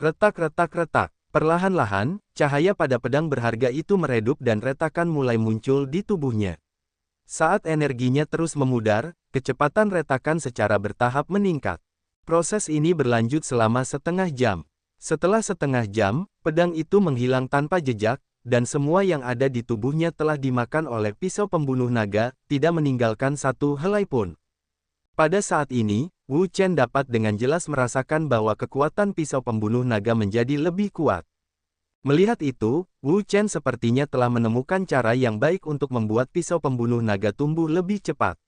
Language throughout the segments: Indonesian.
Retak-retak-retak. Perlahan-lahan, cahaya pada pedang berharga itu meredup dan retakan mulai muncul di tubuhnya. Saat energinya terus memudar, kecepatan retakan secara bertahap meningkat. Proses ini berlanjut selama setengah jam. Setelah setengah jam, pedang itu menghilang tanpa jejak, dan semua yang ada di tubuhnya telah dimakan oleh pisau pembunuh naga, tidak meninggalkan satu helai pun. Pada saat ini, Wu Chen dapat dengan jelas merasakan bahwa kekuatan pisau pembunuh naga menjadi lebih kuat. Melihat itu, Wu Chen sepertinya telah menemukan cara yang baik untuk membuat pisau pembunuh naga tumbuh lebih cepat.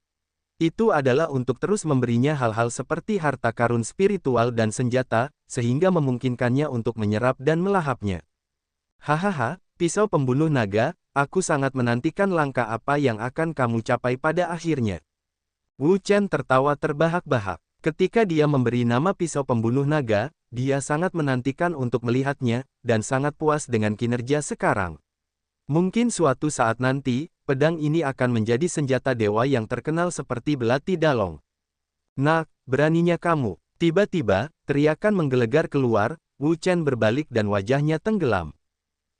Itu adalah untuk terus memberinya hal-hal seperti harta karun spiritual dan senjata, sehingga memungkinkannya untuk menyerap dan melahapnya. Hahaha, pisau pembunuh naga, aku sangat menantikan langkah apa yang akan kamu capai pada akhirnya. Wu Chen tertawa terbahak-bahak. Ketika dia memberi nama pisau pembunuh naga, dia sangat menantikan untuk melihatnya, dan sangat puas dengan kinerja sekarang. Mungkin suatu saat nanti, pedang ini akan menjadi senjata dewa yang terkenal seperti belati dalong. Nak, beraninya kamu. Tiba-tiba, teriakan menggelegar keluar, Wu Chen berbalik dan wajahnya tenggelam.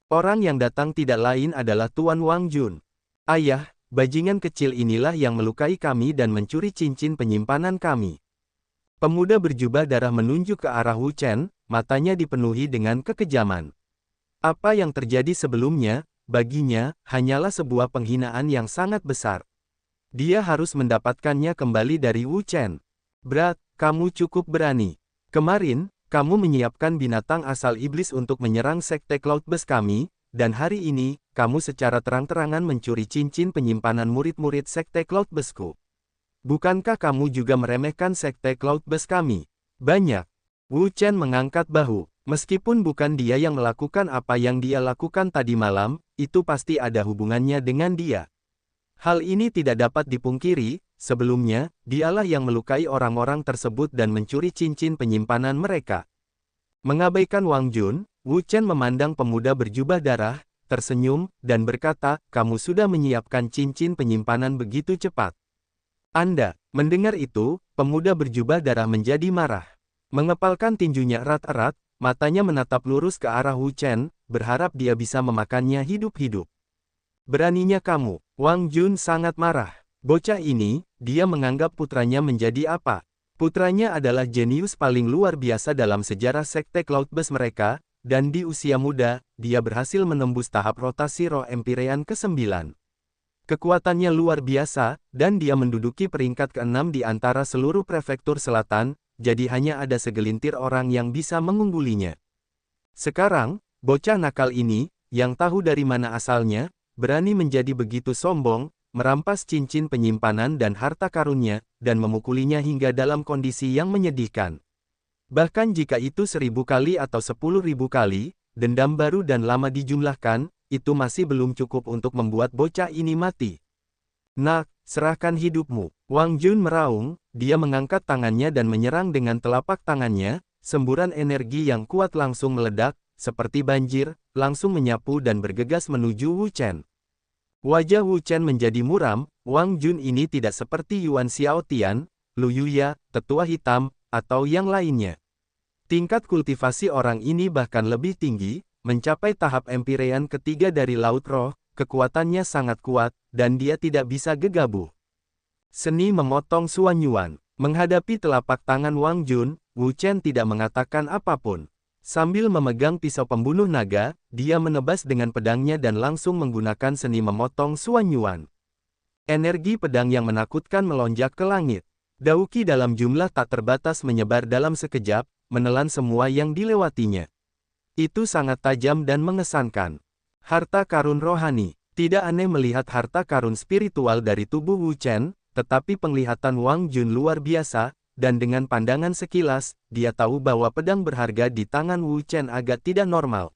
Orang yang datang tidak lain adalah Tuan Wang Jun. Ayah, bajingan kecil inilah yang melukai kami dan mencuri cincin penyimpanan kami. Pemuda berjubah darah menunjuk ke arah Wu Chen, matanya dipenuhi dengan kekejaman. Apa yang terjadi sebelumnya, baginya, hanyalah sebuah penghinaan yang sangat besar. Dia harus mendapatkannya kembali dari Wu Chen. Berat, kamu cukup berani. Kemarin, kamu menyiapkan binatang asal iblis untuk menyerang sekte Cloudburst kami, dan hari ini, kamu secara terang-terangan mencuri cincin penyimpanan murid-murid sekte Cloudburstku. Bukankah kamu juga meremehkan sekte Cloudburst kami? Banyak. Wu Chen mengangkat bahu. Meskipun bukan dia yang melakukan apa yang dia lakukan tadi malam, itu pasti ada hubungannya dengan dia. Hal ini tidak dapat dipungkiri, sebelumnya, dialah yang melukai orang-orang tersebut dan mencuri cincin penyimpanan mereka. Mengabaikan Wang Jun, Wu Chen memandang pemuda berjubah darah, tersenyum, dan berkata, kamu sudah menyiapkan cincin penyimpanan begitu cepat. Anda, mendengar itu, pemuda berjubah darah menjadi marah. Mengepalkan tinjunya erat-erat, matanya menatap lurus ke arah Wu Chen, berharap dia bisa memakannya hidup-hidup. Beraninya kamu, Wang Jun sangat marah. Bocah ini, dia menganggap putranya menjadi apa? Putranya adalah jenius paling luar biasa dalam sejarah sekte Cloudburst mereka, dan di usia muda, dia berhasil menembus tahap rotasi roh Empyrean ke-9. Kekuatannya luar biasa, dan dia menduduki peringkat ke-6 di antara seluruh prefektur selatan, jadi hanya ada segelintir orang yang bisa mengunggulinya. Sekarang, bocah nakal ini, yang tahu dari mana asalnya, berani menjadi begitu sombong, merampas cincin penyimpanan dan harta karunnya, dan memukulinya hingga dalam kondisi yang menyedihkan. Bahkan jika itu 1000 kali atau 10.000 kali, dendam baru dan lama dijumlahkan, itu masih belum cukup untuk membuat bocah ini mati. Nak, serahkan hidupmu. Wang Jun meraung, dia mengangkat tangannya dan menyerang dengan telapak tangannya, semburan energi yang kuat langsung meledak, seperti banjir, langsung menyapu dan bergegas menuju Wu Chen. Wajah Wu Chen menjadi muram, Wang Jun ini tidak seperti Yuan Xiaotian, Lu Yuya, Tetua Hitam, atau yang lainnya. Tingkat kultivasi orang ini bahkan lebih tinggi, mencapai tahap Empyrean ketiga dari Laut Roh, kekuatannya sangat kuat, dan dia tidak bisa gegabah. Seni memotong Suan Yuan. Menghadapi telapak tangan Wang Jun, Wu Chen tidak mengatakan apapun. Sambil memegang pisau pembunuh naga, dia menebas dengan pedangnya dan langsung menggunakan seni memotong Suan Yuan. Energi pedang yang menakutkan melonjak ke langit. Dauki dalam jumlah tak terbatas menyebar dalam sekejap, menelan semua yang dilewatinya. Itu sangat tajam dan mengesankan. Harta karun rohani. Tidak aneh melihat harta karun spiritual dari tubuh Wu Chen, tetapi penglihatan Wang Jun luar biasa, dan dengan pandangan sekilas, dia tahu bahwa pedang berharga di tangan Wu Chen agak tidak normal.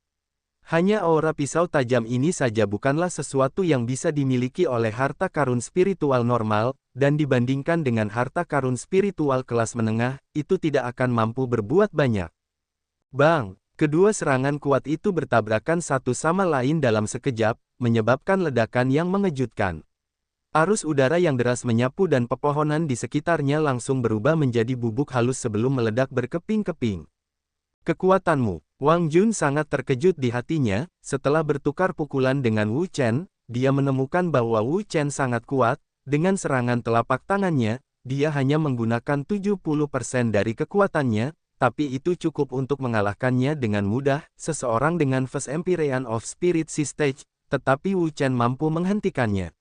Hanya aura pisau tajam ini saja bukanlah sesuatu yang bisa dimiliki oleh harta karun spiritual normal, dan dibandingkan dengan harta karun spiritual kelas menengah, itu tidak akan mampu berbuat banyak. Bang! Kedua serangan kuat itu bertabrakan satu sama lain dalam sekejap, menyebabkan ledakan yang mengejutkan. Arus udara yang deras menyapu dan pepohonan di sekitarnya langsung berubah menjadi bubuk halus sebelum meledak berkeping-keping. Kekuatanmu, Wang Jun sangat terkejut di hatinya, setelah bertukar pukulan dengan Wu Chen, dia menemukan bahwa Wu Chen sangat kuat, dengan serangan telapak tangannya, dia hanya menggunakan 70% dari kekuatannya, tapi itu cukup untuk mengalahkannya dengan mudah, seseorang dengan First Empyrean of Spirit Stage, tetapi Wu Chen mampu menghentikannya.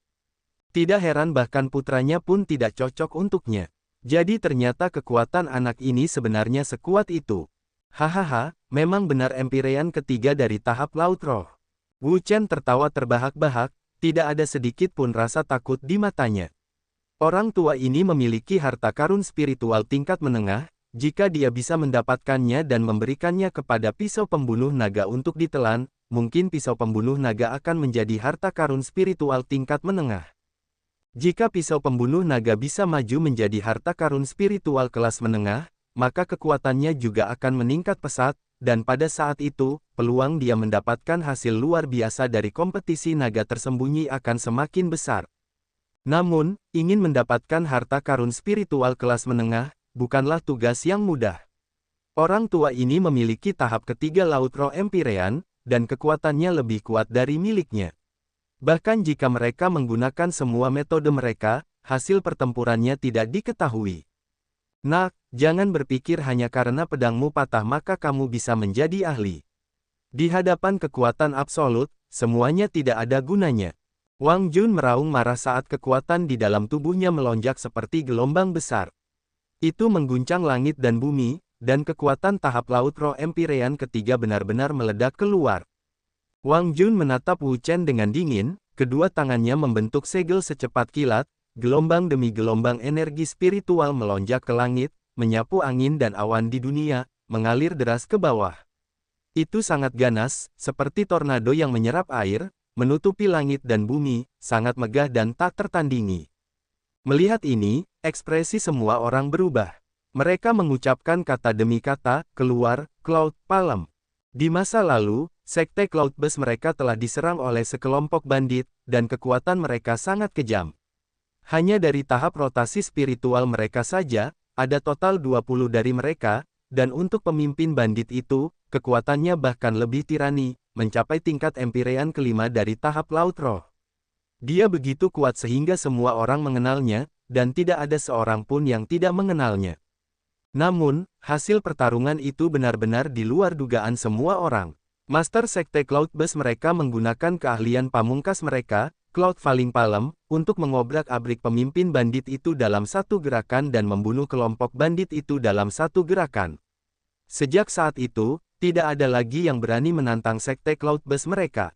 Tidak heran bahkan putranya pun tidak cocok untuknya. Jadi ternyata kekuatan anak ini sebenarnya sekuat itu. Hahaha, memang benar Empyrean ketiga dari tahap Laut Roh. Wu Chen tertawa terbahak-bahak, tidak ada sedikit pun rasa takut di matanya. Orang tua ini memiliki harta karun spiritual tingkat menengah, jika dia bisa mendapatkannya dan memberikannya kepada pisau pembunuh naga untuk ditelan, mungkin pisau pembunuh naga akan menjadi harta karun spiritual tingkat menengah. Jika pisau pembunuh naga bisa maju menjadi harta karun spiritual kelas menengah, maka kekuatannya juga akan meningkat pesat, dan pada saat itu, peluang dia mendapatkan hasil luar biasa dari kompetisi naga tersembunyi akan semakin besar. Namun, ingin mendapatkan harta karun spiritual kelas menengah, bukanlah tugas yang mudah. Orang tua ini memiliki tahap ketiga Laut Roh Empyrean, dan kekuatannya lebih kuat dari miliknya. Bahkan jika mereka menggunakan semua metode mereka, hasil pertempurannya tidak diketahui. Nak, jangan berpikir hanya karena pedangmu patah maka kamu bisa menjadi ahli. Di hadapan kekuatan absolut, semuanya tidak ada gunanya. Wang Jun meraung marah saat kekuatan di dalam tubuhnya melonjak seperti gelombang besar. Itu mengguncang langit dan bumi, dan kekuatan tahap Laut Roh Empyrean ketiga benar-benar meledak keluar. Wang Jun menatap Wu Chen dengan dingin, kedua tangannya membentuk segel secepat kilat, gelombang demi gelombang energi spiritual melonjak ke langit, menyapu angin dan awan di dunia, mengalir deras ke bawah. Itu sangat ganas, seperti tornado yang menyerap air, menutupi langit dan bumi, sangat megah dan tak tertandingi. Melihat ini, ekspresi semua orang berubah. Mereka mengucapkan kata demi kata, keluar, Cloud Palm. Di masa lalu, Sekte Cloudburst mereka telah diserang oleh sekelompok bandit, dan kekuatan mereka sangat kejam. Hanya dari tahap rotasi spiritual mereka saja, ada total 20 dari mereka, dan untuk pemimpin bandit itu, kekuatannya bahkan lebih tirani, mencapai tingkat Empyrean kelima dari tahap Laut Roh. Dia begitu kuat sehingga semua orang mengenalnya, dan tidak ada seorang pun yang tidak mengenalnya. Namun, hasil pertarungan itu benar-benar di luar dugaan semua orang. Master Sekte Cloudburst mereka menggunakan keahlian pamungkas mereka, Cloud Falling Palm, untuk mengobrak-abrik pemimpin bandit itu dalam satu gerakan dan membunuh kelompok bandit itu dalam satu gerakan. Sejak saat itu, tidak ada lagi yang berani menantang Sekte Cloudburst mereka.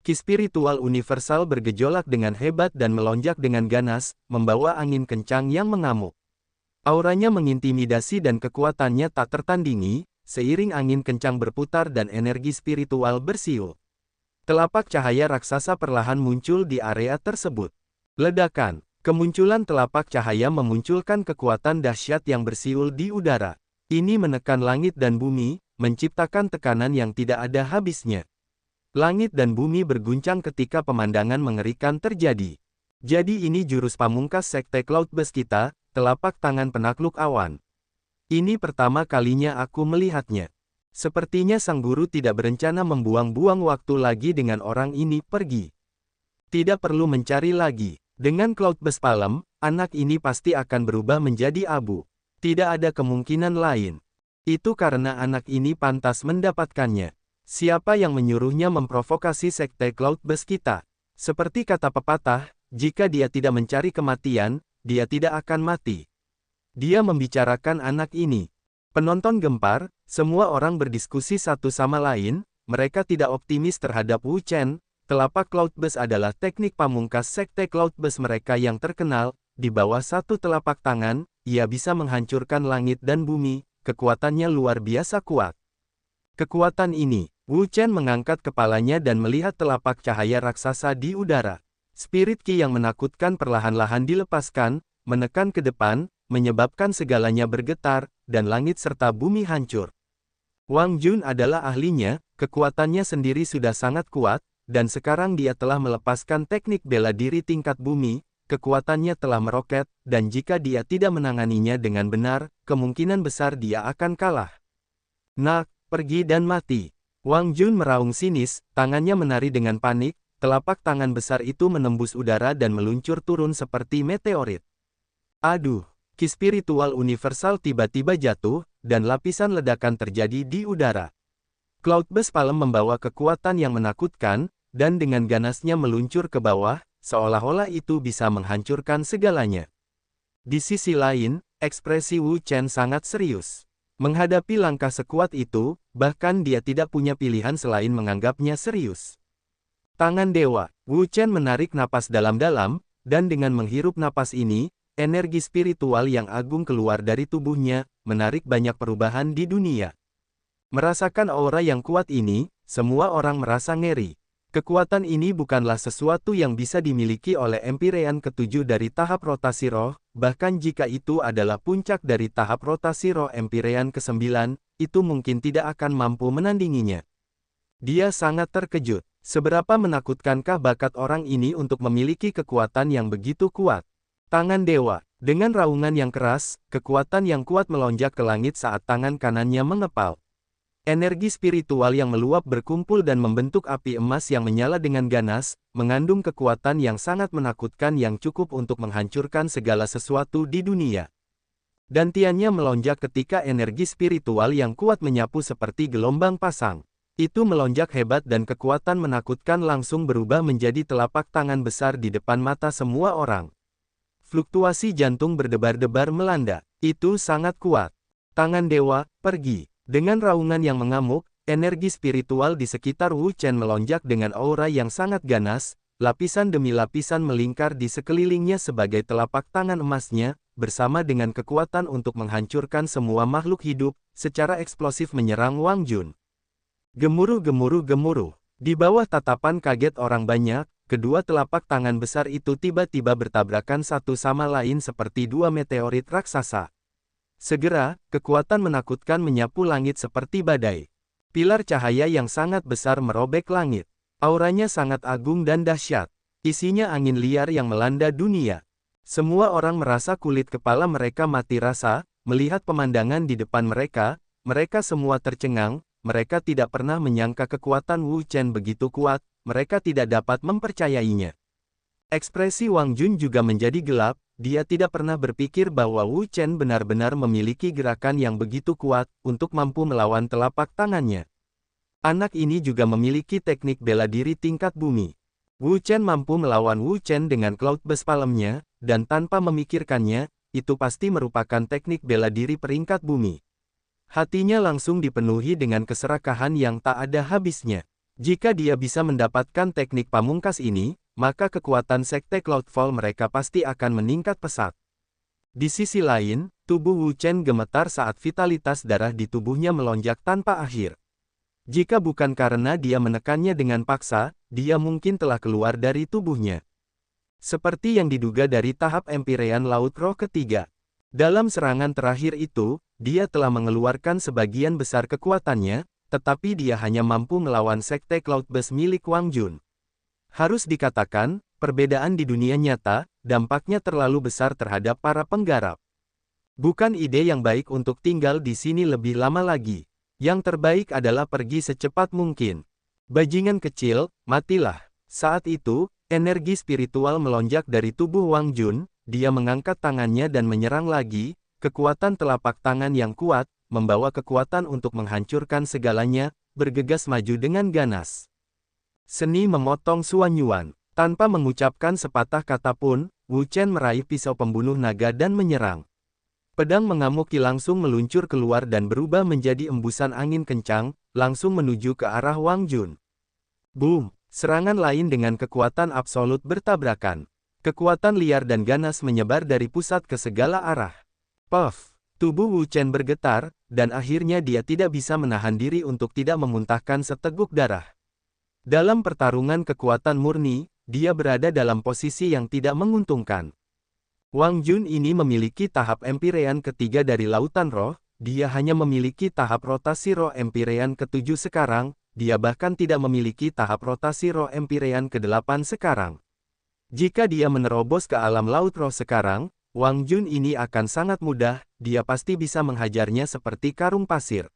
Ki spiritual universal bergejolak dengan hebat dan melonjak dengan ganas, membawa angin kencang yang mengamuk. Auranya mengintimidasi dan kekuatannya tak tertandingi, seiring angin kencang berputar dan energi spiritual bersiul. Telapak cahaya raksasa perlahan muncul di area tersebut. Ledakan, kemunculan telapak cahaya memunculkan kekuatan dahsyat yang bersiul di udara. Ini menekan langit dan bumi, menciptakan tekanan yang tidak ada habisnya. Langit dan bumi berguncang ketika pemandangan mengerikan terjadi. Jadi ini jurus pamungkas Sekte Cloudburst kita, telapak tangan penakluk awan. Ini pertama kalinya aku melihatnya. Sepertinya sang guru tidak berencana membuang-buang waktu lagi dengan orang ini pergi. Tidak perlu mencari lagi. Dengan Cloudburst Palm, anak ini pasti akan berubah menjadi abu. Tidak ada kemungkinan lain. Itu karena anak ini pantas mendapatkannya. Siapa yang menyuruhnya memprovokasi Sekte Cloudburst kita? Seperti kata pepatah, jika dia tidak mencari kematian, dia tidak akan mati. Dia membicarakan anak ini. Penonton gempar, semua orang berdiskusi satu sama lain, mereka tidak optimis terhadap Wu Chen. Telapak Cloudburst adalah teknik pamungkas Sekte Cloudburst mereka yang terkenal, di bawah satu telapak tangan, ia bisa menghancurkan langit dan bumi, kekuatannya luar biasa kuat. Kekuatan ini, Wu Chen mengangkat kepalanya dan melihat telapak cahaya raksasa di udara. Spirit Ki yang menakutkan perlahan-lahan dilepaskan, menekan ke depan, menyebabkan segalanya bergetar, dan langit serta bumi hancur. Wang Jun adalah ahlinya, kekuatannya sendiri sudah sangat kuat, dan sekarang dia telah melepaskan teknik bela diri tingkat bumi, kekuatannya telah meroket, dan jika dia tidak menanganinya dengan benar, kemungkinan besar dia akan kalah. Nak, pergi dan mati. Wang Jun meraung sinis, tangannya menari dengan panik, telapak tangan besar itu menembus udara dan meluncur turun seperti meteorit. Aduh, ki spiritual universal tiba-tiba jatuh, dan lapisan ledakan terjadi di udara. Cloudburst Palem membawa kekuatan yang menakutkan, dan dengan ganasnya meluncur ke bawah, seolah-olah itu bisa menghancurkan segalanya. Di sisi lain, ekspresi Wu Chen sangat serius. Menghadapi langkah sekuat itu, bahkan dia tidak punya pilihan selain menganggapnya serius. Tangan dewa, Wu Chen menarik napas dalam-dalam, dan dengan menghirup napas ini, energi spiritual yang agung keluar dari tubuhnya, menarik banyak perubahan di dunia. Merasakan aura yang kuat ini, semua orang merasa ngeri. Kekuatan ini bukanlah sesuatu yang bisa dimiliki oleh Empyrean ketujuh dari tahap rotasi roh, bahkan jika itu adalah puncak dari tahap rotasi roh Empyrean ke-9, itu mungkin tidak akan mampu menandinginya. Dia sangat terkejut. Seberapa menakutkankah bakat orang ini untuk memiliki kekuatan yang begitu kuat? Tangan dewa, dengan raungan yang keras, kekuatan yang kuat melonjak ke langit saat tangan kanannya mengepal. Energi spiritual yang meluap berkumpul dan membentuk api emas yang menyala dengan ganas, mengandung kekuatan yang sangat menakutkan yang cukup untuk menghancurkan segala sesuatu di dunia. Dantiannya melonjak ketika energi spiritual yang kuat menyapu seperti gelombang pasang. Itu melonjak hebat dan kekuatan menakutkan langsung berubah menjadi telapak tangan besar di depan mata semua orang. Fluktuasi jantung berdebar-debar melanda. Itu sangat kuat. Tangan dewa, pergi. Dengan raungan yang mengamuk, energi spiritual di sekitar Wu Chen melonjak dengan aura yang sangat ganas, lapisan demi lapisan melingkar di sekelilingnya sebagai telapak tangan emasnya, bersama dengan kekuatan untuk menghancurkan semua makhluk hidup, secara eksplosif menyerang Wang Jun. Gemuruh-gemuruh-gemuruh. Di bawah tatapan kaget orang banyak, kedua telapak tangan besar itu tiba-tiba bertabrakan satu sama lain seperti dua meteorit raksasa. Segera, kekuatan menakutkan menyapu langit seperti badai. Pilar cahaya yang sangat besar merobek langit. Auranya sangat agung dan dahsyat. Isinya angin liar yang melanda dunia. Semua orang merasa kulit kepala mereka mati rasa, melihat pemandangan di depan mereka semua tercengang, mereka tidak pernah menyangka kekuatan Wu Chen begitu kuat, mereka tidak dapat mempercayainya. Ekspresi Wang Jun juga menjadi gelap, dia tidak pernah berpikir bahwa Wu Chen benar-benar memiliki gerakan yang begitu kuat, untuk mampu melawan telapak tangannya. Anak ini juga memiliki teknik bela diri tingkat bumi. Wu Chen mampu melawan Wu Chen dengan Cloudburst Palem-nya, dan tanpa memikirkannya, itu pasti merupakan teknik bela diri peringkat bumi. Hatinya langsung dipenuhi dengan keserakahan yang tak ada habisnya. Jika dia bisa mendapatkan teknik pamungkas ini, maka kekuatan sekte Cloudfall mereka pasti akan meningkat pesat. Di sisi lain, tubuh Wu Chen gemetar saat vitalitas darah di tubuhnya melonjak tanpa akhir. Jika bukan karena dia menekannya dengan paksa, dia mungkin telah keluar dari tubuhnya. Seperti yang diduga dari tahap Empyrean Laut Roh ketiga. Dalam serangan terakhir itu, dia telah mengeluarkan sebagian besar kekuatannya, tetapi dia hanya mampu melawan sekte Cloudburst milik Wang Jun. Harus dikatakan, perbedaan di dunia nyata, dampaknya terlalu besar terhadap para penggarap. Bukan ide yang baik untuk tinggal di sini lebih lama lagi. Yang terbaik adalah pergi secepat mungkin. Bajingan kecil, matilah. Saat itu, energi spiritual melonjak dari tubuh Wang Jun, dia mengangkat tangannya dan menyerang lagi, kekuatan telapak tangan yang kuat, membawa kekuatan untuk menghancurkan segalanya, bergegas maju dengan ganas. Seni memotong Suan Yuan. Tanpa mengucapkan sepatah kata pun, Wu Chen meraih pisau pembunuh naga dan menyerang. Pedang mengamuki langsung meluncur keluar dan berubah menjadi embusan angin kencang, langsung menuju ke arah Wang Jun. Boom! Serangan lain dengan kekuatan absolut bertabrakan. Kekuatan liar dan ganas menyebar dari pusat ke segala arah. Puff! Tubuh Wu Chen bergetar, dan akhirnya dia tidak bisa menahan diri untuk tidak memuntahkan seteguk darah. Dalam pertarungan kekuatan murni, dia berada dalam posisi yang tidak menguntungkan. Wang Jun ini memiliki tahap Empyrean ketiga dari Lautan Roh, dia hanya memiliki tahap rotasi roh Empyrean ke-7 sekarang, dia bahkan tidak memiliki tahap rotasi roh Empyrean ke-8 sekarang. Jika dia menerobos ke alam Laut Roh sekarang, Wang Jun ini akan sangat mudah, dia pasti bisa menghajarnya seperti karung pasir.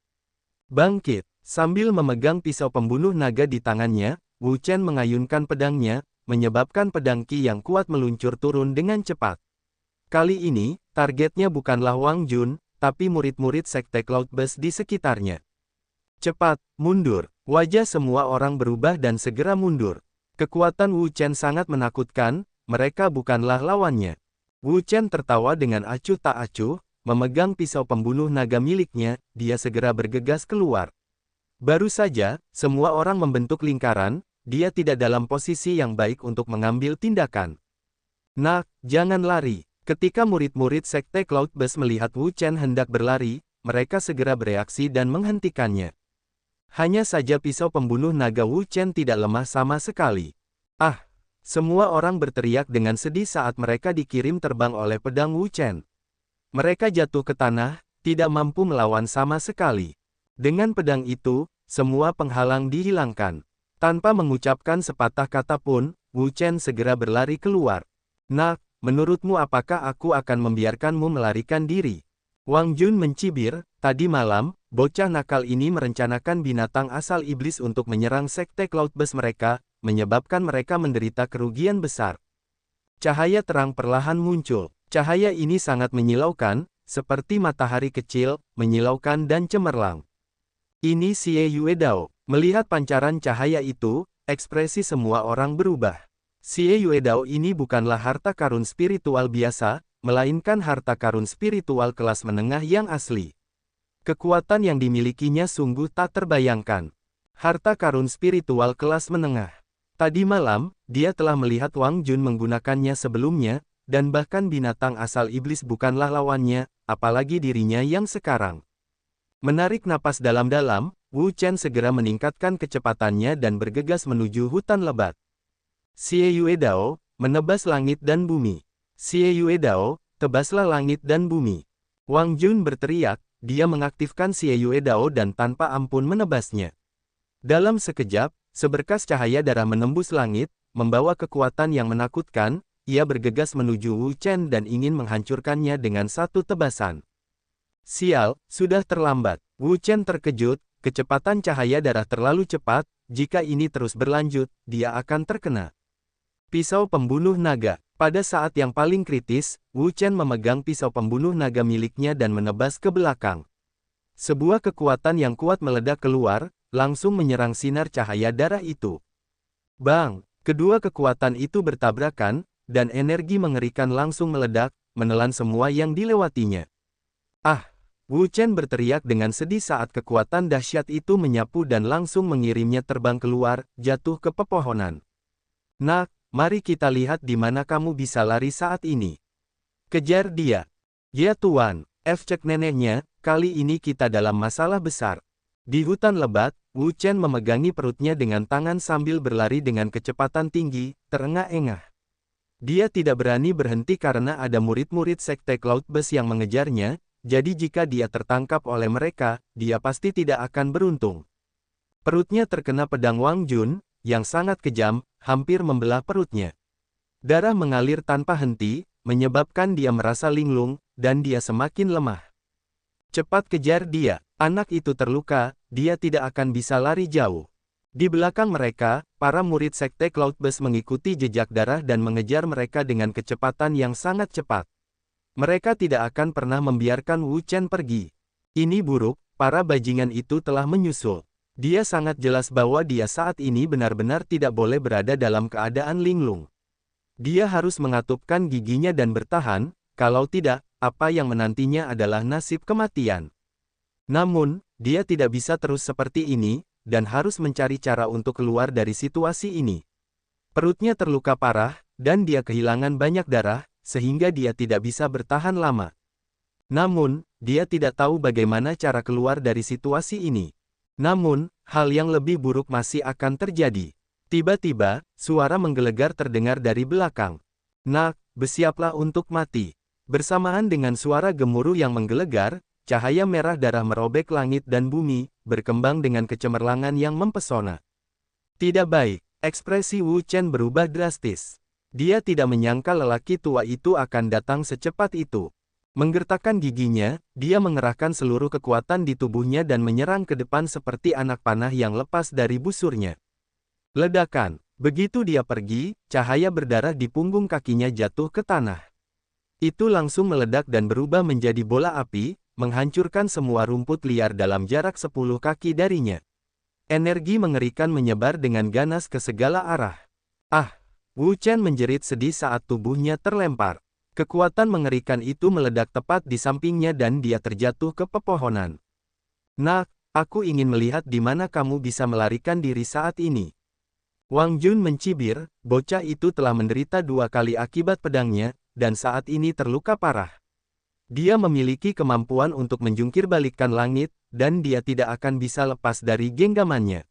Bangkit! Sambil memegang pisau pembunuh naga di tangannya, Wu Chen mengayunkan pedangnya, menyebabkan pedang Qi yang kuat meluncur turun dengan cepat. Kali ini, targetnya bukanlah Wang Jun, tapi murid-murid Sekte Cloudburst di sekitarnya. Cepat, mundur! Wajah semua orang berubah dan segera mundur. Kekuatan Wu Chen sangat menakutkan, mereka bukanlah lawannya. Wu Chen tertawa dengan acuh tak acuh, memegang pisau pembunuh naga miliknya, dia segera bergegas keluar. Baru saja, semua orang membentuk lingkaran, dia tidak dalam posisi yang baik untuk mengambil tindakan. Nak, jangan lari. Ketika murid-murid Sekte Cloudburst melihat Wu Chen hendak berlari, mereka segera bereaksi dan menghentikannya. Hanya saja pisau pembunuh naga Wu Chen tidak lemah sama sekali. Ah! Semua orang berteriak dengan sedih saat mereka dikirim terbang oleh pedang Wu Chen. Mereka jatuh ke tanah, tidak mampu melawan sama sekali. Dengan pedang itu, semua penghalang dihilangkan. Tanpa mengucapkan sepatah kata pun, Wu Chen segera berlari keluar. Nak, menurutmu apakah aku akan membiarkanmu melarikan diri? Wang Jun mencibir, tadi malam, bocah nakal ini merencanakan binatang asal iblis untuk menyerang Sekte Cloudburst mereka, menyebabkan mereka menderita kerugian besar. Cahaya terang perlahan muncul. Cahaya ini sangat menyilaukan, seperti matahari kecil, menyilaukan dan cemerlang. Ini Xie Yue Dao. Melihat pancaran cahaya itu, ekspresi semua orang berubah. Xie Yue Dao ini bukanlah harta karun spiritual biasa, melainkan harta karun spiritual kelas menengah yang asli. Kekuatan yang dimilikinya sungguh tak terbayangkan. Harta karun spiritual kelas menengah. Tadi malam, dia telah melihat Wang Jun menggunakannya sebelumnya, dan bahkan binatang asal iblis bukanlah lawannya, apalagi dirinya yang sekarang. Menarik napas dalam-dalam, Wu Chen segera meningkatkan kecepatannya dan bergegas menuju hutan lebat. Xie Yue Dao, menebas langit dan bumi. Xie Yue Dao, tebaslah langit dan bumi. Wang Jun berteriak, dia mengaktifkan Xie Yue Dao dan tanpa ampun menebasnya. Dalam sekejap, seberkas cahaya darah menembus langit, membawa kekuatan yang menakutkan, ia bergegas menuju Wu Chen dan ingin menghancurkannya dengan satu tebasan. Sial, sudah terlambat. Wu Chen terkejut, kecepatan cahaya darah terlalu cepat, jika ini terus berlanjut, dia akan terkena. Pisau pembunuh naga. Pada saat yang paling kritis, Wu Chen memegang pisau pembunuh naga miliknya dan menebas ke belakang. Sebuah kekuatan yang kuat meledak keluar, langsung menyerang sinar cahaya darah itu. Bang! Kedua kekuatan itu bertabrakan, dan energi mengerikan langsung meledak, menelan semua yang dilewatinya. Ah! Wu Chen berteriak dengan sedih saat kekuatan dahsyat itu menyapu dan langsung mengirimnya terbang keluar, jatuh ke pepohonan. Nak, mari kita lihat di mana kamu bisa lari saat ini. Kejar dia. Ya Tuan, cek neneknya, kali ini kita dalam masalah besar. Di hutan lebat, Wu Chen memegangi perutnya dengan tangan sambil berlari dengan kecepatan tinggi, terengah-engah. Dia tidak berani berhenti karena ada murid-murid Sekte Cloudburst yang mengejarnya, jadi jika dia tertangkap oleh mereka, dia pasti tidak akan beruntung. Perutnya terkena pedang Wang Jun, yang sangat kejam, hampir membelah perutnya. Darah mengalir tanpa henti, menyebabkan dia merasa linglung, dan dia semakin lemah. Cepat kejar dia, anak itu terluka, dia tidak akan bisa lari jauh. Di belakang mereka, para murid Sekte Cloudburst mengikuti jejak darah dan mengejar mereka dengan kecepatan yang sangat cepat. Mereka tidak akan pernah membiarkan Wu Chen pergi. Ini buruk, para bajingan itu telah menyusul. Dia sangat jelas bahwa dia saat ini benar-benar tidak boleh berada dalam keadaan linglung. Dia harus mengatupkan giginya dan bertahan, kalau tidak, apa yang menantinya adalah nasib kematian. Namun, dia tidak bisa terus seperti ini, dan harus mencari cara untuk keluar dari situasi ini. Perutnya terluka parah, dan dia kehilangan banyak darah, sehingga dia tidak bisa bertahan lama. Namun, dia tidak tahu bagaimana cara keluar dari situasi ini. Namun, hal yang lebih buruk masih akan terjadi. Tiba-tiba, suara menggelegar terdengar dari belakang. Nak, bersiaplah untuk mati. Bersamaan dengan suara gemuruh yang menggelegar, cahaya merah darah merobek langit dan bumi, berkembang dengan kecemerlangan yang mempesona. Tidak baik, ekspresi Wu Chen berubah drastis. Dia tidak menyangka lelaki tua itu akan datang secepat itu. Menggertakkan giginya, dia mengerahkan seluruh kekuatan di tubuhnya dan menyerang ke depan seperti anak panah yang lepas dari busurnya. Ledakan. Begitu dia pergi, cahaya berdarah di punggung kakinya jatuh ke tanah. Itu langsung meledak dan berubah menjadi bola api, menghancurkan semua rumput liar dalam jarak 10 kaki darinya. Energi mengerikan menyebar dengan ganas ke segala arah. Ah! Wu Chen menjerit sedih saat tubuhnya terlempar. Kekuatan mengerikan itu meledak tepat di sampingnya dan dia terjatuh ke pepohonan. Nak, aku ingin melihat di mana kamu bisa melarikan diri saat ini. Wang Jun mencibir, bocah itu telah menderita 2 kali akibat pedangnya, dan saat ini terluka parah. Dia memiliki kemampuan untuk menjungkir balikkan langit, dan dia tidak akan bisa lepas dari genggamannya.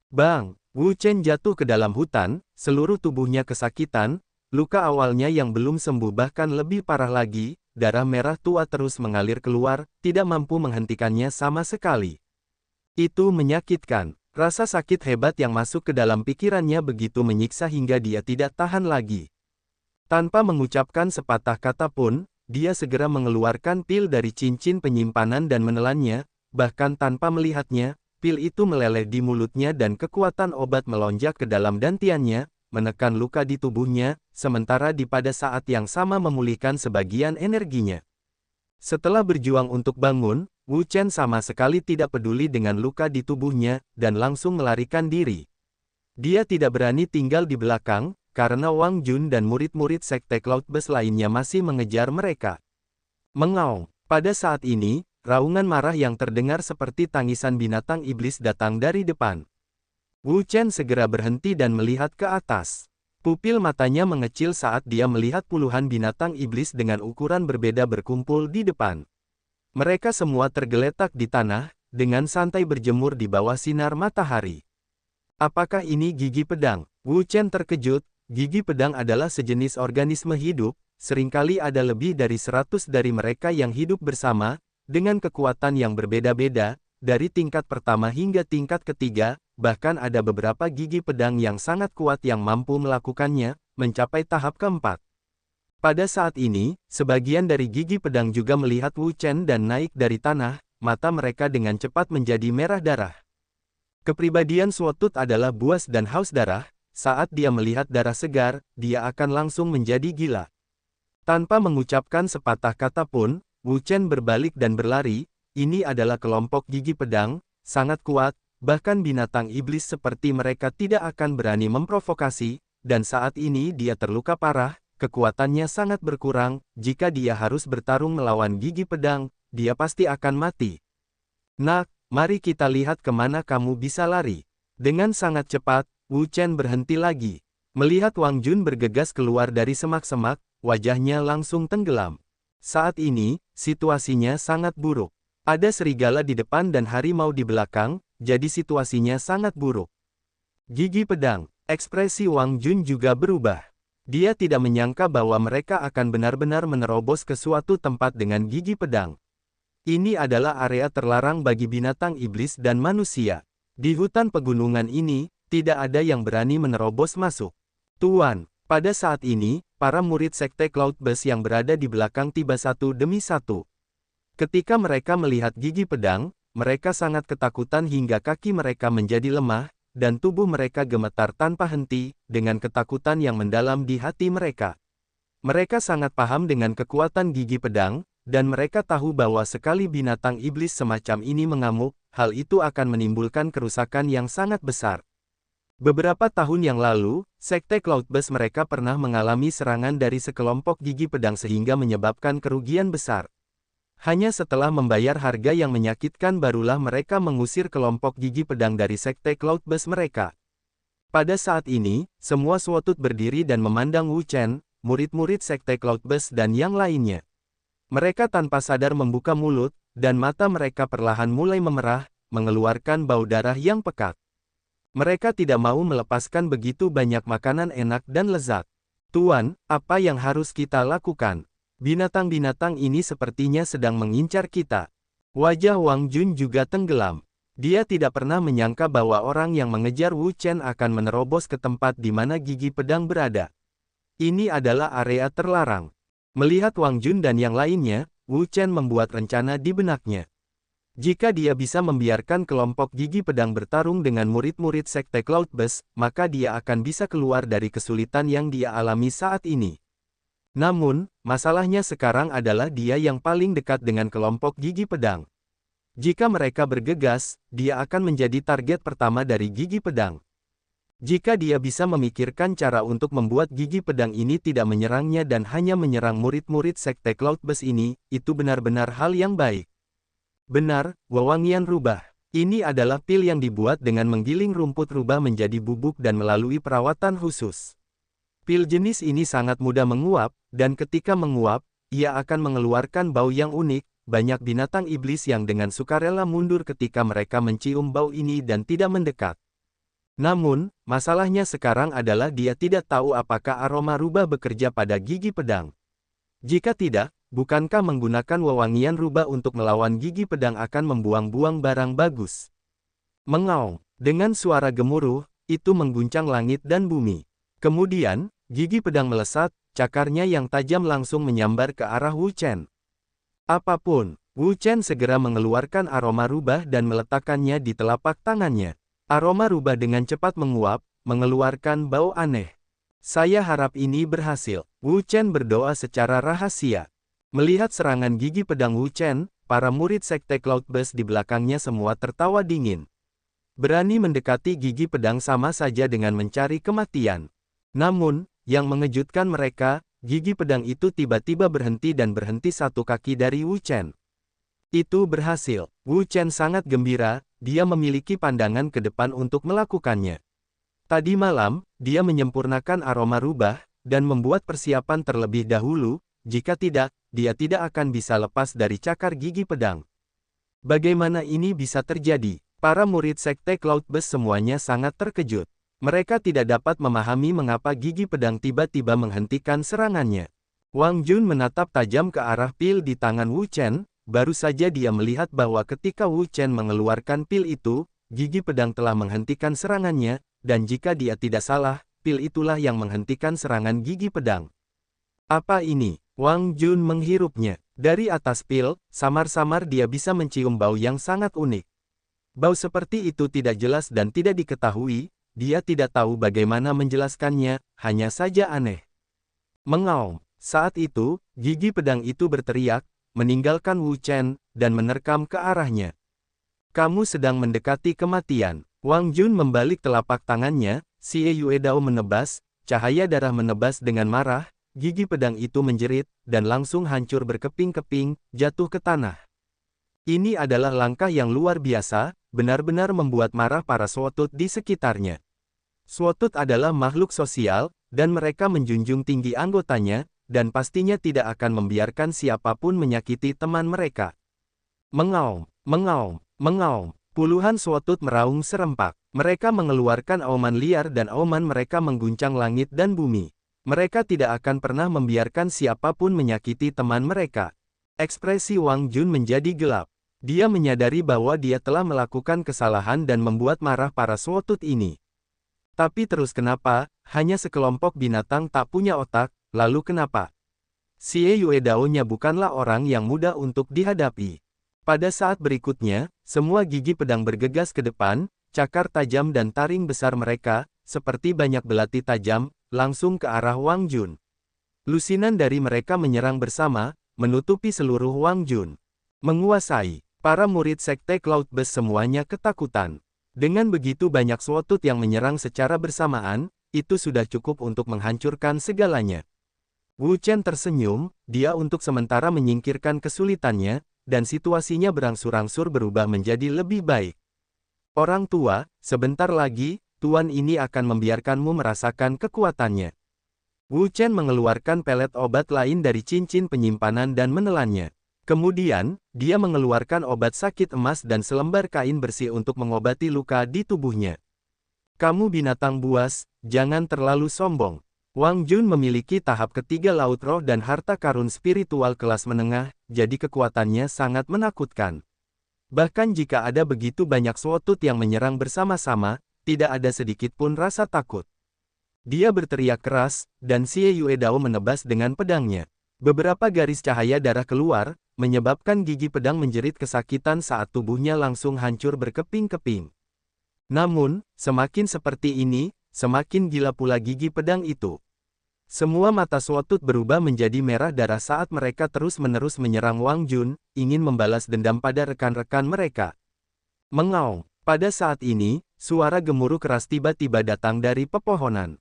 Bang! Wu Chen jatuh ke dalam hutan, seluruh tubuhnya kesakitan, luka awalnya yang belum sembuh bahkan lebih parah lagi, darah merah tua terus mengalir keluar, tidak mampu menghentikannya sama sekali. Itu menyakitkan. Rasa sakit hebat yang masuk ke dalam pikirannya begitu menyiksa hingga dia tidak tahan lagi. Tanpa mengucapkan sepatah kata pun, dia segera mengeluarkan pil dari cincin penyimpanan dan menelannya, bahkan tanpa melihatnya, pil itu meleleh di mulutnya dan kekuatan obat melonjak ke dalam dantiannya, menekan luka di tubuhnya, sementara pada saat yang sama memulihkan sebagian energinya. Setelah berjuang untuk bangun, Wu Chen sama sekali tidak peduli dengan luka di tubuhnya, dan langsung melarikan diri. Dia tidak berani tinggal di belakang, karena Wang Jun dan murid-murid Sekte Cloudburst lainnya masih mengejar mereka. Mengaung. Pada saat ini, raungan marah yang terdengar seperti tangisan binatang iblis datang dari depan. Wu Chen segera berhenti dan melihat ke atas. Pupil matanya mengecil saat dia melihat puluhan binatang iblis dengan ukuran berbeda berkumpul di depan. Mereka semua tergeletak di tanah, dengan santai berjemur di bawah sinar matahari. Apakah ini gigi pedang? Wu Chen terkejut, gigi pedang adalah sejenis organisme hidup, seringkali ada lebih dari 100 dari mereka yang hidup bersama, dengan kekuatan yang berbeda-beda, dari tingkat pertama hingga tingkat ketiga, bahkan ada beberapa gigi pedang yang sangat kuat yang mampu melakukannya, mencapai tahap keempat. Pada saat ini, sebagian dari gigi pedang juga melihat Wu Chen dan naik dari tanah, mata mereka dengan cepat menjadi merah darah. Kepribadian Swotut adalah buas dan haus darah, saat dia melihat darah segar, dia akan langsung menjadi gila. Tanpa mengucapkan sepatah kata pun, Wu Chen berbalik dan berlari. Ini adalah kelompok gigi pedang, sangat kuat, bahkan binatang iblis seperti mereka tidak akan berani memprovokasi, dan saat ini dia terluka parah, kekuatannya sangat berkurang, jika dia harus bertarung melawan gigi pedang, dia pasti akan mati. Nak, mari kita lihat kemana kamu bisa lari. Dengan sangat cepat, Wu Chen berhenti lagi. Melihat Wang Jun bergegas keluar dari semak-semak, wajahnya langsung tenggelam. Saat ini, situasinya sangat buruk. Ada serigala di depan dan harimau di belakang, jadi situasinya sangat buruk. Gigi pedang, ekspresi Wang Jun juga berubah. Dia tidak menyangka bahwa mereka akan benar-benar menerobos ke suatu tempat dengan gigi pedang. Ini adalah area terlarang bagi binatang iblis dan manusia. Di hutan pegunungan ini, tidak ada yang berani menerobos masuk. Tuan, pada saat ini, para murid Sekte Cloudburst yang berada di belakang tiba satu demi satu. Ketika mereka melihat gigi pedang, mereka sangat ketakutan hingga kaki mereka menjadi lemah, dan tubuh mereka gemetar tanpa henti, dengan ketakutan yang mendalam di hati mereka. Mereka sangat paham dengan kekuatan gigi pedang, dan mereka tahu bahwa sekali binatang iblis semacam ini mengamuk, hal itu akan menimbulkan kerusakan yang sangat besar. Beberapa tahun yang lalu, Sekte Cloudburst mereka pernah mengalami serangan dari sekelompok gigi pedang sehingga menyebabkan kerugian besar. Hanya setelah membayar harga yang menyakitkan barulah mereka mengusir kelompok gigi pedang dari Sekte Cloudburst mereka. Pada saat ini, semua Swotut berdiri dan memandang Wu Chen, murid-murid Sekte Cloudburst dan yang lainnya. Mereka tanpa sadar membuka mulut, dan mata mereka perlahan mulai memerah, mengeluarkan bau darah yang pekat. Mereka tidak mau melepaskan begitu banyak makanan enak dan lezat. Tuan, apa yang harus kita lakukan? Binatang-binatang ini sepertinya sedang mengincar kita. Wajah Wang Jun juga tenggelam. Dia tidak pernah menyangka bahwa orang yang mengejar Wu Chen akan menerobos ke tempat di mana gigi pedang berada. Ini adalah area terlarang. Melihat Wang Jun dan yang lainnya, Wu Chen membuat rencana di benaknya. Jika dia bisa membiarkan kelompok gigi pedang bertarung dengan murid-murid Sekte Cloudburst, maka dia akan bisa keluar dari kesulitan yang dia alami saat ini. Namun, masalahnya sekarang adalah dia yang paling dekat dengan kelompok gigi pedang. Jika mereka bergegas, dia akan menjadi target pertama dari gigi pedang. Jika dia bisa memikirkan cara untuk membuat gigi pedang ini tidak menyerangnya dan hanya menyerang murid-murid Sekte Cloudburst ini, itu benar-benar hal yang baik. Benar, wewangian rubah. Ini adalah pil yang dibuat dengan menggiling rumput rubah menjadi bubuk dan melalui perawatan khusus. Pil jenis ini sangat mudah menguap, dan ketika menguap, ia akan mengeluarkan bau yang unik. Banyak binatang iblis yang dengan sukarela mundur ketika mereka mencium bau ini dan tidak mendekat. Namun, masalahnya sekarang adalah dia tidak tahu apakah aroma rubah bekerja pada gigi pedang. Jika tidak, bukankah menggunakan wewangian rubah untuk melawan gigi pedang akan membuang-buang barang bagus? Mengaung. Dengan suara gemuruh, itu mengguncang langit dan bumi. Kemudian, gigi pedang melesat, cakarnya yang tajam langsung menyambar ke arah Wu Chen. Apapun, Wu Chen segera mengeluarkan aroma rubah dan meletakkannya di telapak tangannya. Aroma rubah dengan cepat menguap, mengeluarkan bau aneh. Saya harap ini berhasil. Wu Chen berdoa secara rahasia. Melihat serangan gigi pedang Wu Chen, para murid Sekte Cloudburst di belakangnya semua tertawa dingin. Berani mendekati gigi pedang sama saja dengan mencari kematian. Namun, yang mengejutkan mereka, gigi pedang itu tiba-tiba berhenti dan berhenti satu kaki dari Wu Chen. Itu berhasil. Wu Chen sangat gembira, dia memiliki pandangan ke depan untuk melakukannya. Tadi malam, dia menyempurnakan aroma rubah, dan membuat persiapan terlebih dahulu, jika tidak, dia tidak akan bisa lepas dari cakar gigi pedang. Bagaimana ini bisa terjadi? Para murid Sekte Cloudburst semuanya sangat terkejut. Mereka tidak dapat memahami mengapa gigi pedang tiba-tiba menghentikan serangannya. Wang Jun menatap tajam ke arah pil di tangan Wu Chen, baru saja dia melihat bahwa ketika Wu Chen mengeluarkan pil itu, gigi pedang telah menghentikan serangannya, dan jika dia tidak salah, pil itulah yang menghentikan serangan gigi pedang. Apa ini? Wang Jun menghirupnya. Dari atas pil, samar-samar dia bisa mencium bau yang sangat unik. Bau seperti itu tidak jelas dan tidak diketahui, dia tidak tahu bagaimana menjelaskannya, hanya saja aneh. Mengaum. Saat itu, gigi pedang itu berteriak, meninggalkan Wu Chen, dan menerkam ke arahnya. Kamu sedang mendekati kematian. Wang Jun membalik telapak tangannya, Xie Yuedao menebas, cahaya darah menebas dengan marah, gigi pedang itu menjerit, dan langsung hancur berkeping-keping, jatuh ke tanah. Ini adalah langkah yang luar biasa, benar-benar membuat marah para Swotut di sekitarnya. Swotut adalah makhluk sosial, dan mereka menjunjung tinggi anggotanya, dan pastinya tidak akan membiarkan siapapun menyakiti teman mereka. Mengaum, mengaum, mengaum. Puluhan Swotut meraung serempak. Mereka mengeluarkan auman liar dan auman mereka mengguncang langit dan bumi. Mereka tidak akan pernah membiarkan siapapun menyakiti teman mereka. Ekspresi Wang Jun menjadi gelap. Dia menyadari bahwa dia telah melakukan kesalahan dan membuat marah para Swotut ini. Tapi terus kenapa, hanya sekelompok binatang tak punya otak, lalu kenapa? Xie Yuedao-nya bukanlah orang yang mudah untuk dihadapi. Pada saat berikutnya, semua gigi pedang bergegas ke depan, cakar tajam dan taring besar mereka, seperti banyak belati tajam, langsung ke arah Wang Jun. Lusinan dari mereka menyerang bersama, menutupi seluruh Wang Jun. Menguasai, para murid Sekte Cloudburst semuanya ketakutan. Dengan begitu banyak Swotut yang menyerang secara bersamaan, itu sudah cukup untuk menghancurkan segalanya. Wu Chen tersenyum, dia untuk sementara menyingkirkan kesulitannya, dan situasinya berangsur-angsur berubah menjadi lebih baik. Orang tua, sebentar lagi, tuan ini akan membiarkanmu merasakan kekuatannya. Wu Chen mengeluarkan pelet obat lain dari cincin penyimpanan dan menelannya. Kemudian, dia mengeluarkan obat sakit emas dan selembar kain bersih untuk mengobati luka di tubuhnya. Kamu binatang buas, jangan terlalu sombong. Wang Jun memiliki tahap ketiga laut roh dan harta karun spiritual kelas menengah, jadi kekuatannya sangat menakutkan. Bahkan jika ada begitu banyak Swotut yang menyerang bersama-sama, tidak ada sedikit pun rasa takut. Dia berteriak keras, dan Xie Yuedao menebas dengan pedangnya. Beberapa garis cahaya darah keluar, menyebabkan gigi pedang menjerit kesakitan saat tubuhnya langsung hancur berkeping-keping. Namun, semakin seperti ini, semakin gila pula gigi pedang itu. Semua mata Swatut berubah menjadi merah darah saat mereka terus-menerus menyerang Wang Jun, ingin membalas dendam pada rekan-rekan mereka. Mengaung. Pada saat ini, suara gemuruh keras tiba-tiba datang dari pepohonan.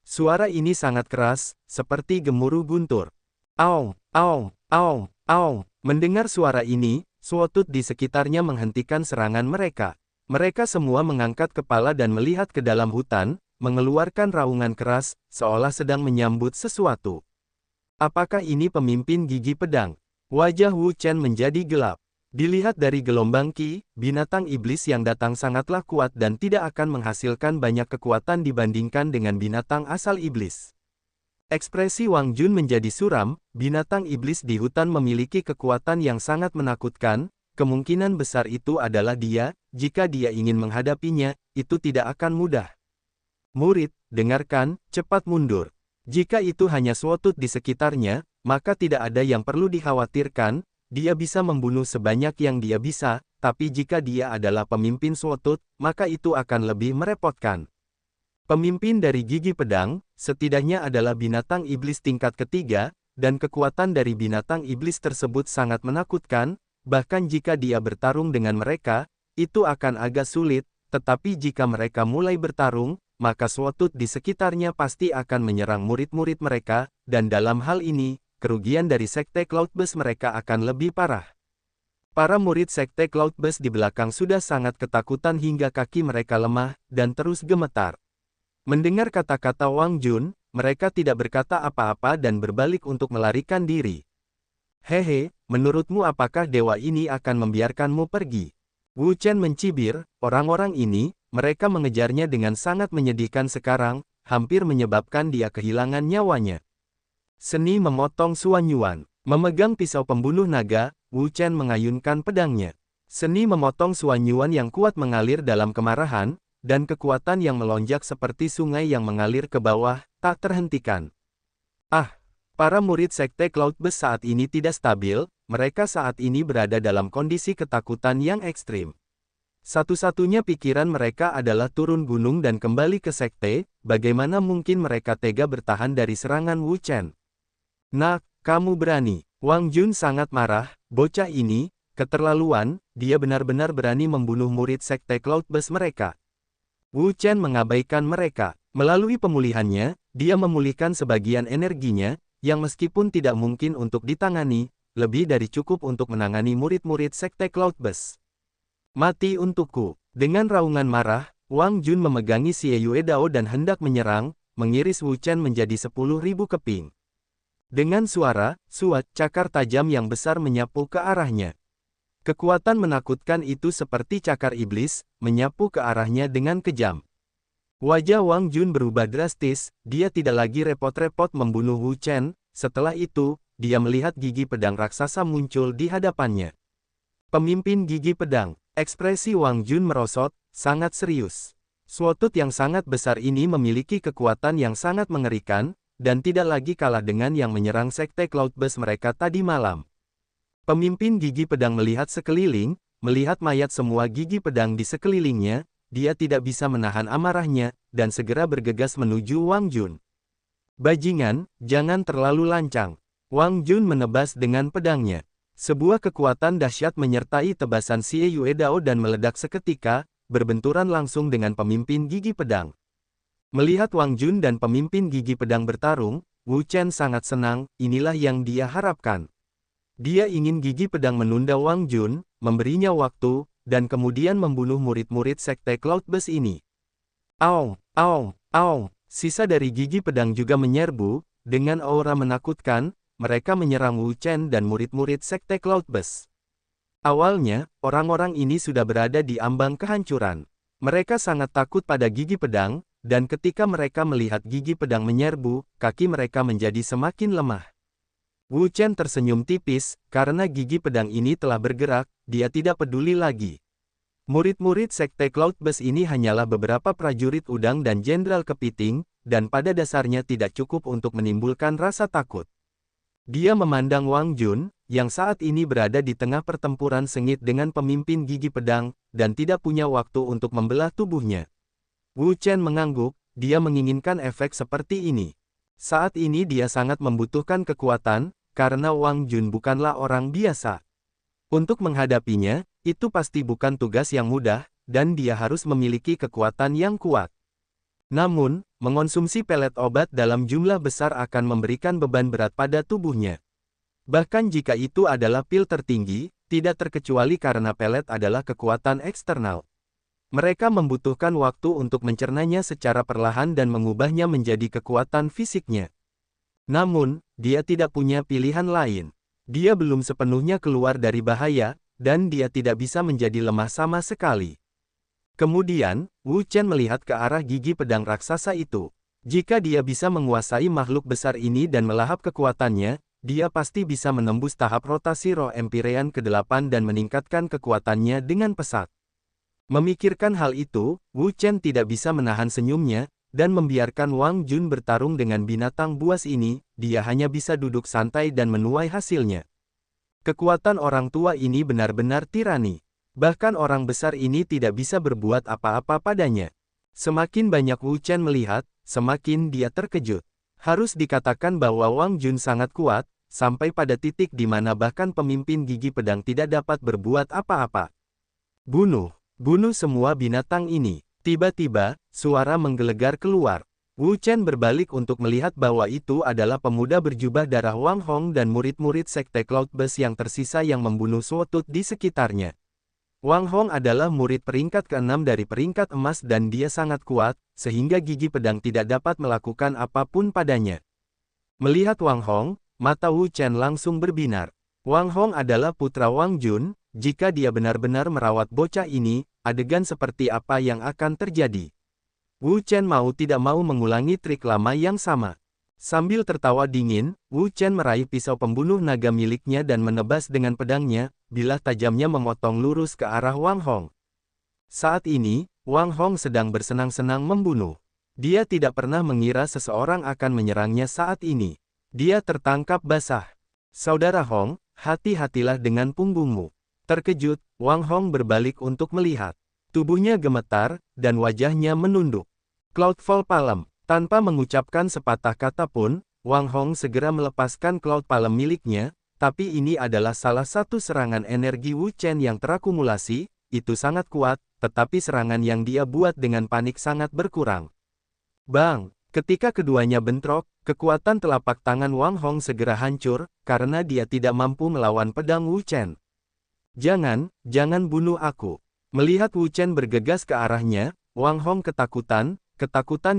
Suara ini sangat keras, seperti gemuruh guntur. Aung, aung, aung, aung. Mendengar suara ini, Swatut di sekitarnya menghentikan serangan mereka. Mereka semua mengangkat kepala dan melihat ke dalam hutan, mengeluarkan raungan keras, seolah sedang menyambut sesuatu. Apakah ini pemimpin gigi pedang? Wajah Wu Chen menjadi gelap. Dilihat dari gelombang Qi, binatang iblis yang datang sangatlah kuat dan tidak akan menghasilkan banyak kekuatan dibandingkan dengan binatang asal iblis. Ekspresi Wang Jun menjadi suram, binatang iblis di hutan memiliki kekuatan yang sangat menakutkan, kemungkinan besar itu adalah dia, jika dia ingin menghadapinya, itu tidak akan mudah. Murid, dengarkan, cepat mundur. Jika itu hanya Swatut di sekitarnya, maka tidak ada yang perlu dikhawatirkan, dia bisa membunuh sebanyak yang dia bisa, tapi jika dia adalah pemimpin Swatut, maka itu akan lebih merepotkan. Pemimpin dari gigi pedang, setidaknya adalah binatang iblis tingkat ketiga, dan kekuatan dari binatang iblis tersebut sangat menakutkan, bahkan jika dia bertarung dengan mereka, itu akan agak sulit, tetapi jika mereka mulai bertarung, maka Swatut di sekitarnya pasti akan menyerang murid-murid mereka, dan dalam hal ini, kerugian dari Sekte Cloudburst mereka akan lebih parah. Para murid Sekte Cloudburst di belakang sudah sangat ketakutan hingga kaki mereka lemah, dan terus gemetar. Mendengar kata-kata Wang Jun, mereka tidak berkata apa-apa dan berbalik untuk melarikan diri. Hehe, menurutmu apakah dewa ini akan membiarkanmu pergi? Wu Chen mencibir, orang-orang ini, mereka mengejarnya dengan sangat menyedihkan sekarang, hampir menyebabkan dia kehilangan nyawanya. Seni memotong Suan Yuan. Memegang pisau pembunuh naga, Wu Chen mengayunkan pedangnya. Seni memotong Suan Yuan yang kuat mengalir dalam kemarahan, dan kekuatan yang melonjak seperti sungai yang mengalir ke bawah, tak terhentikan. Para murid Sekte Cloudburst saat ini tidak stabil, mereka saat ini berada dalam kondisi ketakutan yang ekstrim. Satu-satunya pikiran mereka adalah turun gunung dan kembali ke sekte, bagaimana mungkin mereka tega bertahan dari serangan Wu Chen. Nak, kamu berani. Wang Jun sangat marah, bocah ini, keterlaluan, dia benar-benar berani membunuh murid Sekte Cloudburst mereka. Wu Chen mengabaikan mereka. Melalui pemulihannya, dia memulihkan sebagian energinya, yang meskipun tidak mungkin untuk ditangani, lebih dari cukup untuk menangani murid-murid Sekte Cloudburst. Mati untukku. Dengan raungan marah, Wang Jun memegangi Xie Yue Dao dan hendak menyerang, mengiris Wu Chen menjadi 10.000 keping. Dengan suara, suat, cakar tajam yang besar menyapu ke arahnya. Kekuatan menakutkan itu seperti cakar iblis, menyapu ke arahnya dengan kejam. Wajah Wang Jun berubah drastis, dia tidak lagi repot-repot membunuh Wu Chen, setelah itu, dia melihat gigi pedang raksasa muncul di hadapannya. Pemimpin gigi pedang, ekspresi Wang Jun merosot, sangat serius. Swatut yang sangat besar ini memiliki kekuatan yang sangat mengerikan, dan tidak lagi kalah dengan yang menyerang Sekte Cloudburst mereka tadi malam. Pemimpin gigi pedang melihat sekeliling, melihat mayat semua gigi pedang di sekelilingnya, dia tidak bisa menahan amarahnya, dan segera bergegas menuju Wang Jun. Bajingan, jangan terlalu lancang. Wang Jun menebas dengan pedangnya. Sebuah kekuatan dahsyat menyertai tebasan Xie Yue Dao dan meledak seketika, berbenturan langsung dengan pemimpin gigi pedang. Melihat Wang Jun dan pemimpin gigi pedang bertarung, Wu Chen sangat senang, inilah yang dia harapkan. Dia ingin gigi pedang menunda Wang Jun, memberinya waktu, dan kemudian membunuh murid-murid Sekte Cloudburst ini. Aung, aung, aung, sisa dari gigi pedang juga menyerbu, dengan aura menakutkan, mereka menyerang Wu Chen dan murid-murid Sekte Cloudburst. Awalnya, orang-orang ini sudah berada di ambang kehancuran. Mereka sangat takut pada gigi pedang, dan ketika mereka melihat gigi pedang menyerbu, kaki mereka menjadi semakin lemah. Wu Chen tersenyum tipis, karena gigi pedang ini telah bergerak, dia tidak peduli lagi. Murid-murid Sekte Cloudburst ini hanyalah beberapa prajurit udang dan jenderal kepiting, dan pada dasarnya tidak cukup untuk menimbulkan rasa takut. Dia memandang Wang Jun, yang saat ini berada di tengah pertempuran sengit dengan pemimpin gigi pedang, dan tidak punya waktu untuk membelah tubuhnya. Wu Chen mengangguk, dia menginginkan efek seperti ini. Saat ini dia sangat membutuhkan kekuatan, karena Wang Jun bukanlah orang biasa. Untuk menghadapinya, itu pasti bukan tugas yang mudah, dan dia harus memiliki kekuatan yang kuat. Namun, mengonsumsi pelet obat dalam jumlah besar akan memberikan beban berat pada tubuhnya. Bahkan jika itu adalah pil tertinggi, tidak terkecuali karena pelet adalah kekuatan eksternal. Mereka membutuhkan waktu untuk mencernanya secara perlahan dan mengubahnya menjadi kekuatan fisiknya. Namun, dia tidak punya pilihan lain. Dia belum sepenuhnya keluar dari bahaya, dan dia tidak bisa menjadi lemah sama sekali. Kemudian, Wu Chen melihat ke arah gigi pedang raksasa itu. Jika dia bisa menguasai makhluk besar ini dan melahap kekuatannya, dia pasti bisa menembus tahap rotasi roh Empyrean ke-8 dan meningkatkan kekuatannya dengan pesat. Memikirkan hal itu, Wu Chen tidak bisa menahan senyumnya, dan membiarkan Wang Jun bertarung dengan binatang buas ini, dia hanya bisa duduk santai dan menuai hasilnya. Kekuatan orang tua ini benar-benar tirani. Bahkan orang besar ini tidak bisa berbuat apa-apa padanya. Semakin banyak Wu Chen melihat, semakin dia terkejut. Harus dikatakan bahwa Wang Jun sangat kuat, sampai pada titik di mana bahkan pemimpin gigi pedang tidak dapat berbuat apa-apa. Bunuh! Bunuh semua binatang ini. Tiba-tiba, suara menggelegar keluar. Wu Chen berbalik untuk melihat bahwa itu adalah pemuda berjubah darah Wang Hong dan murid-murid sekte Cloudburst yang tersisa yang membunuh Swotut di sekitarnya. Wang Hong adalah murid peringkat ke-6 dari peringkat emas dan dia sangat kuat, sehingga gigi pedang tidak dapat melakukan apapun padanya. Melihat Wang Hong, mata Wu Chen langsung berbinar. Wang Hong adalah putra Wang Jun, jika dia benar-benar merawat bocah ini, adegan seperti apa yang akan terjadi? Wu Chen mau tidak mau mengulangi trik lama yang sama. Sambil tertawa dingin, Wu Chen meraih pisau pembunuh naga miliknya dan menebas dengan pedangnya, bilah tajamnya memotong lurus ke arah Wang Hong. Saat ini, Wang Hong sedang bersenang-senang membunuh. Dia tidak pernah mengira seseorang akan menyerangnya saat ini. Dia tertangkap basah. Saudara Hong, hati-hatilah dengan punggungmu. Terkejut, Wang Hong berbalik untuk melihat. Tubuhnya gemetar, dan wajahnya menunduk. Cloudfall Palm. Tanpa mengucapkan sepatah kata pun, Wang Hong segera melepaskan Cloud Palm miliknya, tapi ini adalah salah satu serangan energi Wu Chen yang terakumulasi, itu sangat kuat, tetapi serangan yang dia buat dengan panik sangat berkurang. Bang! Ketika keduanya bentrok, kekuatan telapak tangan Wang Hong segera hancur, karena dia tidak mampu melawan pedang Wu Chen. Jangan bunuh aku. Melihat Wu Chen bergegas ke arahnya, Wang Hong ketakutan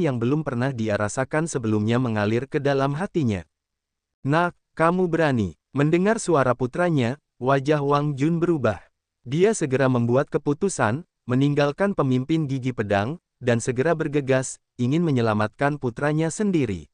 yang belum pernah dia rasakan sebelumnya mengalir ke dalam hatinya. Nak, kamu berani. Mendengar suara putranya, wajah Wang Jun berubah. Dia segera membuat keputusan, meninggalkan pemimpin gigi pedang, dan segera bergegas, ingin menyelamatkan putranya sendiri.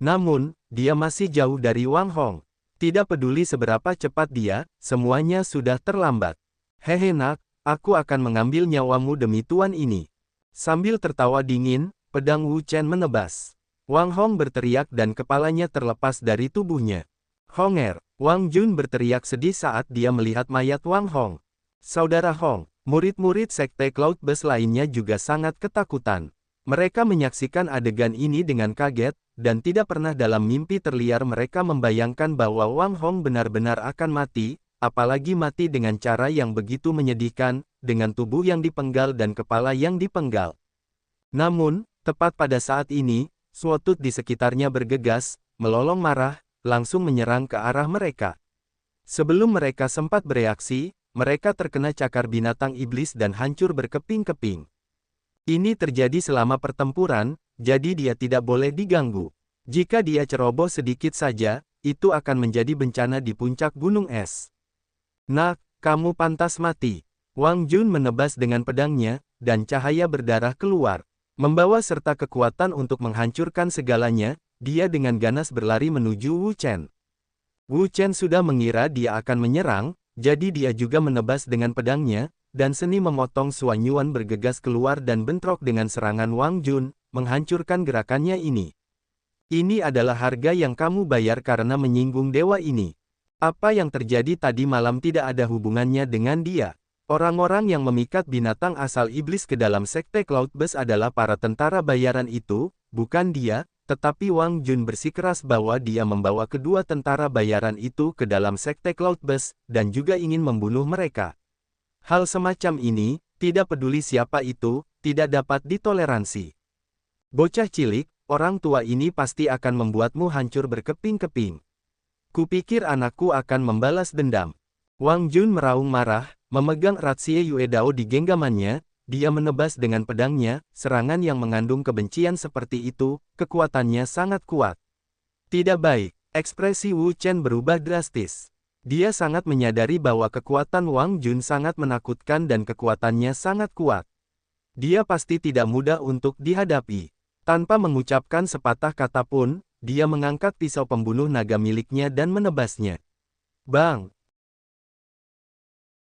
Namun, dia masih jauh dari Wang Hong. Tidak peduli seberapa cepat dia, semuanya sudah terlambat. Hehe nak, aku akan mengambil nyawamu demi tuan ini. Sambil tertawa dingin, pedang Wu Chen menebas. Wang Hong berteriak dan kepalanya terlepas dari tubuhnya. Honger! Wang Jun berteriak sedih saat dia melihat mayat Wang Hong. Saudara Hong, murid-murid sekte Cloudburst lainnya juga sangat ketakutan. Mereka menyaksikan adegan ini dengan kaget, dan tidak pernah dalam mimpi terliar mereka membayangkan bahwa Wang Hong benar-benar akan mati, apalagi mati dengan cara yang begitu menyedihkan, dengan tubuh yang dipenggal dan kepala yang dipenggal. Namun, tepat pada saat ini, Swotut di sekitarnya bergegas, melolong marah, langsung menyerang ke arah mereka. Sebelum mereka sempat bereaksi, mereka terkena cakar binatang iblis dan hancur berkeping-keping. Ini terjadi selama pertempuran, jadi dia tidak boleh diganggu. Jika dia ceroboh sedikit saja, itu akan menjadi bencana di puncak gunung es. Nak, kamu pantas mati. Wang Jun menebas dengan pedangnya, dan cahaya berdarah keluar. Membawa serta kekuatan untuk menghancurkan segalanya, dia dengan ganas berlari menuju Wu Chen. Wu Chen sudah mengira dia akan menyerang, jadi dia juga menebas dengan pedangnya, dan seni memotong Suan Yuan bergegas keluar dan bentrok dengan serangan Wang Jun, menghancurkan gerakannya ini. Ini adalah harga yang kamu bayar karena menyinggung dewa ini. Apa yang terjadi tadi malam tidak ada hubungannya dengan dia. Orang-orang yang memikat binatang asal iblis ke dalam sekte Cloudburst adalah para tentara bayaran itu, bukan dia, tetapi Wang Jun bersikeras bahwa dia membawa kedua tentara bayaran itu ke dalam sekte Cloudburst, dan juga ingin membunuh mereka. Hal semacam ini, tidak peduli siapa itu, tidak dapat ditoleransi. Bocah cilik, orang tua ini pasti akan membuatmu hancur berkeping-keping. Kupikir anakku akan membalas dendam. Wang Jun meraung marah, memegang erat Xie Yue Dao di genggamannya, dia menebas dengan pedangnya, serangan yang mengandung kebencian seperti itu, kekuatannya sangat kuat. Tidak baik, ekspresi Wu Chen berubah drastis. Dia sangat menyadari bahwa kekuatan Wang Jun sangat menakutkan dan kekuatannya sangat kuat. Dia pasti tidak mudah untuk dihadapi. Tanpa mengucapkan sepatah kata pun, dia mengangkat pisau pembunuh naga miliknya dan menebasnya. Bang!